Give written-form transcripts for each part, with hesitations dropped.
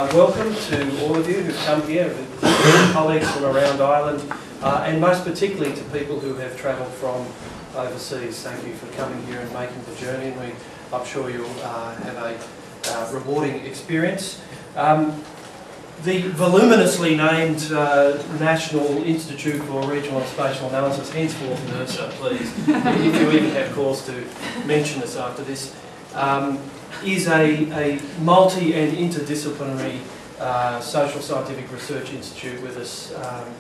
Welcome to all of you who've come here, with colleagues from around Ireland, and most particularly to people who have travelled from overseas. Thank you for coming here and making the journey, and I'm sure you'll have a rewarding experience. The voluminously named National Institute for Regional and Spatial Analysis, henceforth NIRSA, please, if you even have cause to mention us after this, is a multi- and interdisciplinary social scientific research institute with a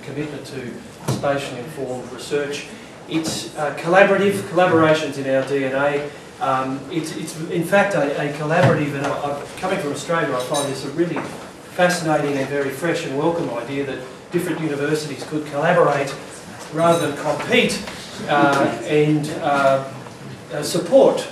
commitment to spatially informed research. It's collaboration's in our DNA. It's in fact a collaborative, and coming from Australia, I find this a really fascinating and very fresh and welcome idea that different universities could collaborate rather than compete and support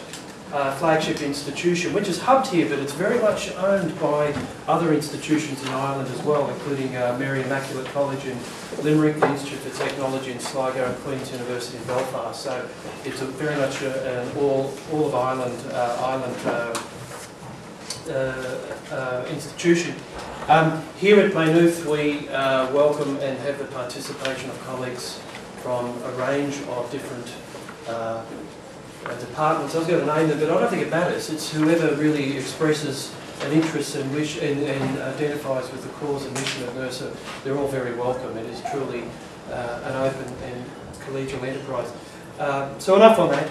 flagship institution, which is hubbed here, but it's very much owned by other institutions in Ireland as well, including Mary Immaculate College in Limerick, the Institute for Technology in Sligo, and Queen's University in Belfast. So it's very much an all of Ireland institution. Here at Maynooth, we welcome and have the participation of colleagues from a range of different departments. I was going to name them, but I don't think it matters. It's whoever really expresses an interest and wish and identifies with the cause and mission of NIRSA. They're all very welcome. It is truly an open and collegial enterprise. So enough on that.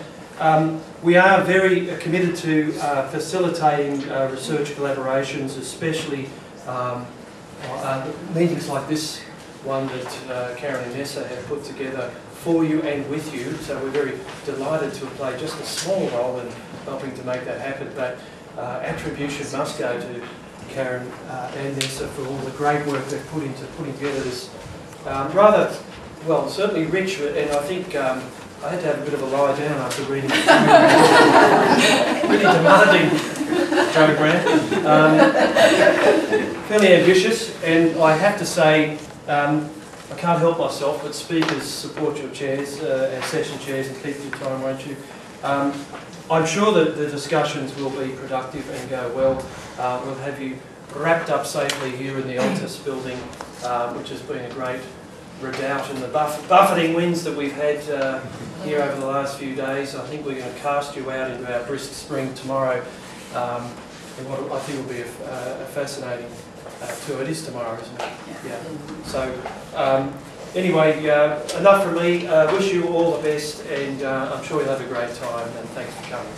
We are very committed to facilitating research collaborations, especially meetings like this one that Karen and Nessa have put together for you and with you. So we're very delighted to have played just a small role in helping to make that happen. But attribution must go to Karen and Nessa for all the great work they've put into putting together this rather, well, certainly rich, and I think I had to have a bit of a lie down after reading it. Really demanding program. Fairly ambitious, and I have to say, I can't help myself, but speakers support your chairs, our session chairs, and keep your time, won't you? I'm sure that the discussions will be productive and go well. We'll have you wrapped up safely here in the Altus building, which has been a great redoubt in the buffeting winds that we've had here over the last few days. I think we're going to cast you out into our brisk spring tomorrow, and what I think will be a fascinating tour. It is tomorrow, isn't it? Yeah. So anyway, enough from me. Wish you all the best, and I'm sure you'll have a great time, and thanks for coming.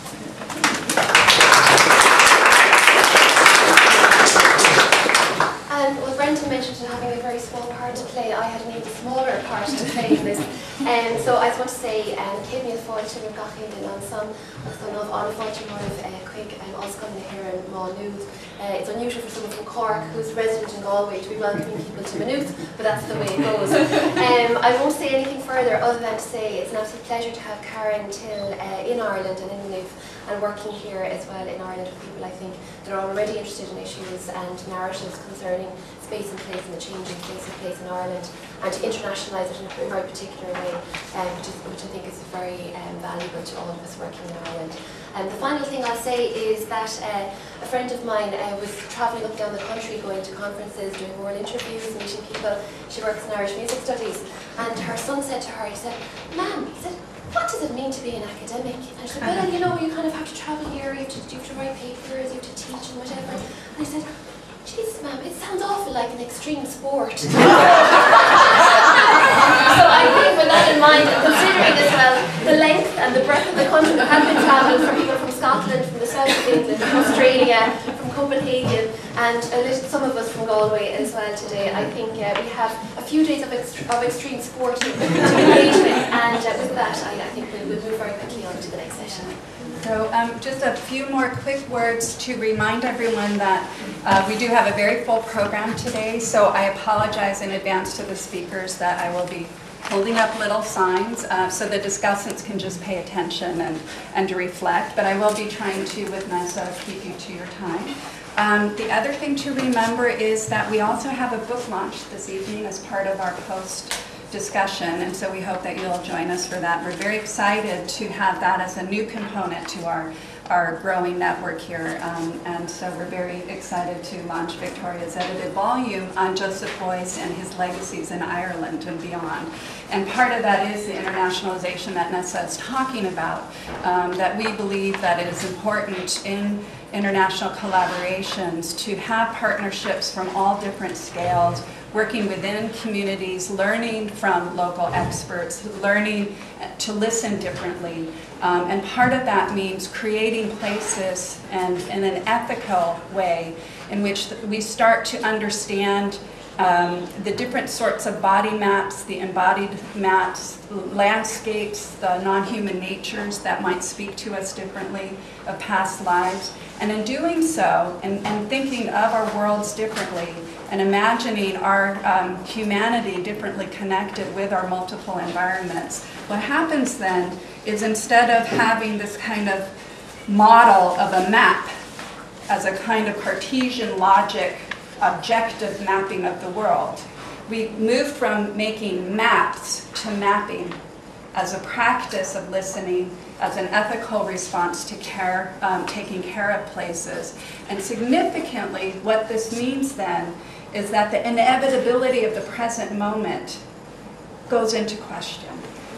Well, Brenden mentioned having a very small part to play. I had an even smaller part to play in this. So I just want to say, céad míle fáilte mar gachéad in an son, agus an anna fáilte mar of chuig oscail na here in Maynooth. It's unusual for someone from Cork who's resident in Galway to be welcoming people to Maynooth, but that's the way it goes. I won't say anything further other than to say it's an absolute pleasure to have Karen Till in Ireland and in Maynooth, and working here as well in Ireland with people I think that are already interested in issues and narratives concerning space and place and the changing space and place in Ireland, and to internationalise it in a very particular way, which I think is very valuable to all of us working in Ireland. The final thing I'll say is that a friend of mine was travelling up down the country, going to conferences, doing oral interviews, meeting people. She works in Irish music studies, and her son said to her, he said, "Ma'am," he said, "what does it mean to be an academic?" And she said, "Well, you know, you kind of have to travel here, you have to write papers, you have to teach and whatever." And I said, "Jesus, ma'am, it sounds awful like an extreme sport." So I think with that in mind, and considering as well the length and the breadth of the country, we have been travelling for people from Scotland, from the south of England, from Australia, from Copenhagen, and some of us from Galway as well today. I think we have a few days of extreme sport to engage with, and with that I think we'll move very quickly on to the next session. So just a few more quick words to remind everyone that we do have a very full program today, so I apologize in advance to the speakers that I will be holding up little signs so the discussants can just pay attention and to reflect, but I will be trying to, with Nessa, keep you to your time. The other thing to remember is that we also have a book launch this evening as part of our discussion, and so we hope that you'll join us for that. We're very excited to have that as a new component to our growing network here, and so we're very excited to launch Victoria's edited volume on Joseph Boyce and his legacies in Ireland and beyond. And part of that is the internationalization that Nessa is talking about, that we believe that it is important in international collaborations to have partnerships from all different scales, working within communities, learning from local experts, learning to listen differently. And part of that means creating places and in an ethical way in which we start to understand the different sorts of body maps, the embodied maps, landscapes, the non-human natures that might speak to us differently of past lives. And in doing so, and thinking of our worlds differently, and imagining our humanity differently connected with our multiple environments, what happens then is instead of having this kind of model of a map as a kind of Cartesian logic objective mapping of the world, we move from making maps to mapping as a practice of listening, as an ethical response to care, taking care of places. And significantly, what this means then is that the inevitability of the present moment goes into question.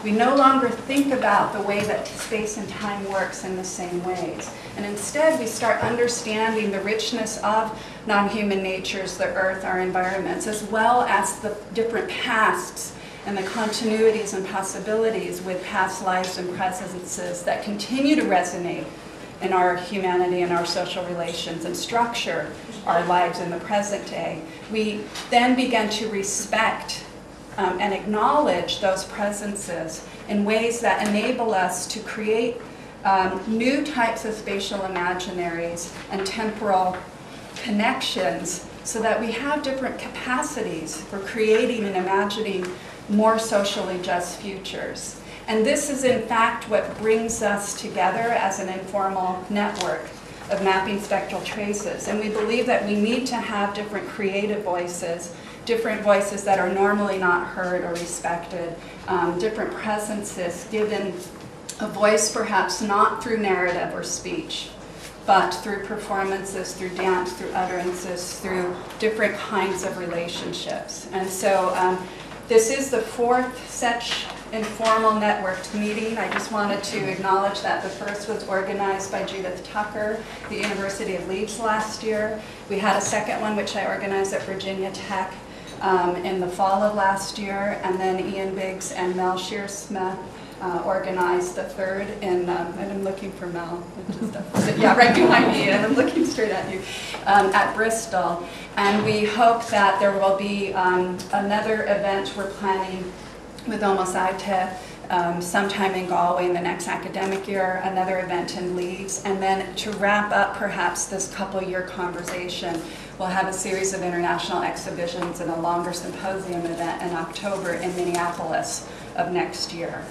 We no longer think about the way that space and time works in the same ways. And instead, we start understanding the richness of non-human natures, the earth, our environments, as well as the different pasts and the continuities and possibilities with past lives and presences that continue to resonate in our humanity and our social relations and structure our lives in the present day. We then begin to respect and acknowledge those presences in ways that enable us to create new types of spatial imaginaries and temporal connections so that we have different capacities for creating and imagining more socially just futures. And this is in fact what brings us together as an informal network of mapping spectral traces. And we believe that we need to have different creative voices, different voices that are normally not heard or respected, different presences given a voice perhaps not through narrative or speech, but through performances, through dance, through utterances, through different kinds of relationships. And so this is the fourth such informal networked meeting. I just wanted to acknowledge that the first was organized by Judith Tucker, the University of Leeds last year. We had a second one which I organized at Virginia Tech in the fall of last year, and then Ian Biggs and Mel Shearsmith organized the third in, and I'm looking for Mel, yeah, right behind me, and I'm looking straight at you, at Bristol. And we hope that there will be another event we're planning with Omosaite sometime in Galway in the next academic year, another event in Leeds, and then to wrap up perhaps this couple-year conversation, we'll have a series of international exhibitions and a longer symposium event in October in Minneapolis of next year.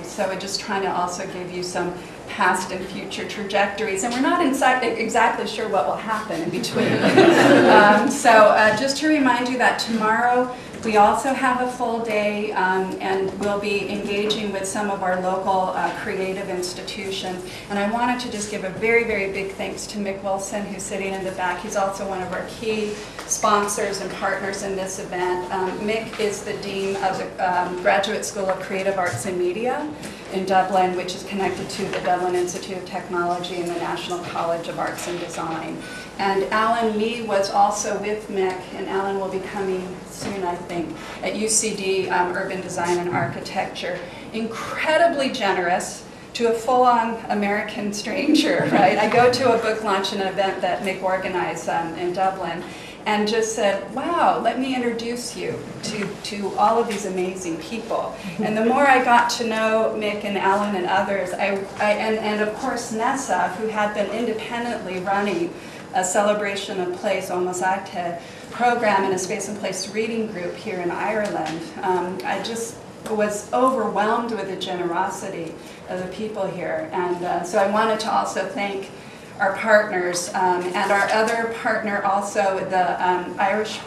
So we're just trying to also give you some past and future trajectories, and we're not exactly sure what will happen in between. So just to remind you that tomorrow we also have a full day, and we'll be engaging with some of our local creative institutions. And I wanted to just give a very, very big thanks to Mick Wilson, who's sitting in the back. He's also one of our key sponsors and partners in this event. Mick is the Dean of the Graduate School of Creative Arts and Media in Dublin, which is connected to the Dublin Institute of Technology and the National College of Arts and Design. And Alan Mee was also with Mick, and Alan will be coming soon, I think, at UCD Urban Design and Architecture. Incredibly generous to a full-on American stranger, right? I go to a book launch and an event that Mick organized in Dublin, and just said, wow, let me introduce you to all of these amazing people. And the more I got to know Mick and Alan and others, and of course Nessa, who had been independently running a celebration of place, Omosaite program in a Space and Place reading group here in Ireland. I just was overwhelmed with the generosity of the people here. And so I wanted to also thank our partners. And our other partner also, the Irish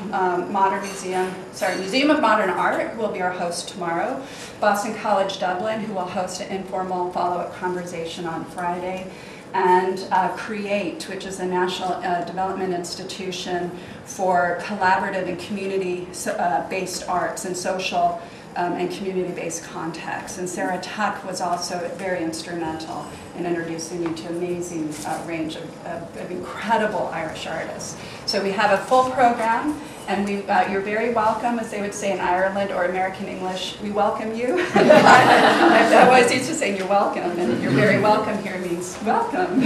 Museum of Modern Art will be our host tomorrow. Boston College Dublin, who will host an informal follow-up conversation on Friday. And CREATE, which is a national development institution for collaborative and community-based arts and social and community-based contexts. And Sarah Tuck was also very instrumental in introducing me to an amazing range of incredible Irish artists. So we have a full program, and you're very welcome, as they would say in Ireland or American English. We welcome you. I always used to say you're welcome, and you're very welcome here means welcome.